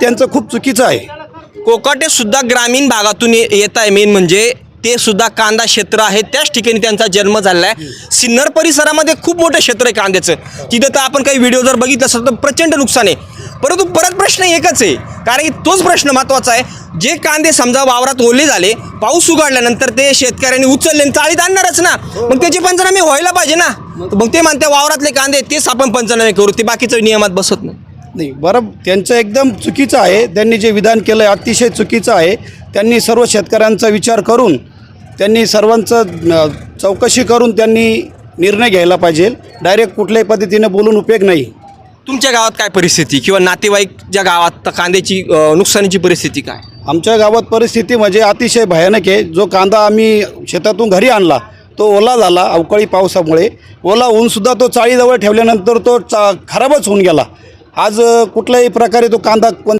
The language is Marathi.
त्यांचं खूप चुकीचं आहे. कोकाटे सुद्धा ग्रामीण भागातून येत आहे. मेन म्हणजे ते सुद्धा कांदा क्षेत्र आहे, त्याच ठिकाणी त्यांचा जन्म झाला आहे. सिन्नर परिसरामध्ये खूप मोठं क्षेत्र आहे कांद्याचं. तिथं तर आपण काही व्हिडिओ जर बघितलं असेल तर प्रचंड नुकसान आहे. परंतु परत प्रश्न एकच आहे, कारण की तोच प्रश्न महत्त्वाचा आहे. जे कांदे समजा वावरात ओले झाले, पाऊस उघडल्यानंतर ते शेतकऱ्यांनी उचलले आणि चाळीत आणणारच ना, मग त्याचे पंचनामे व्हायला पाहिजे ना. मग ते म्हणते वावरातले कांदे तेच आपण पंचनामे करू, ते बाकीचं नियमात बसत नाही. नाही, बरं, त्यांचं एकदम चुकीचं आहे. त्यांनी जे विधान केलं आहे अतिशय चुकीचं आहे. त्यांनी सर्व शेतकऱ्यांचा विचार करून त्यांनी सर्वांचं चौकशी करून त्यांनी निर्णय घ्यायला पाहिजे. डायरेक्ट कुठल्याही पद्धतीने बोलून उपयोग नाही. तुमच्या गावात काय परिस्थिती, किंवा नातेवाईक ज्या गावात कांद्याची नुकसानीची परिस्थिती काय? आमच्या गावात परिस्थिती म्हणजे अतिशय भयानक आहे. जो कांदा आम्ही शेतातून घरी आणला तो ओला झाला अवकाळी पावसामुळे. ओला होऊनसुद्धा तो चाळीजवळ ठेवल्यानंतर तो खराबच होऊन गेला. आज कुठल्याही प्रकारे तो कांदा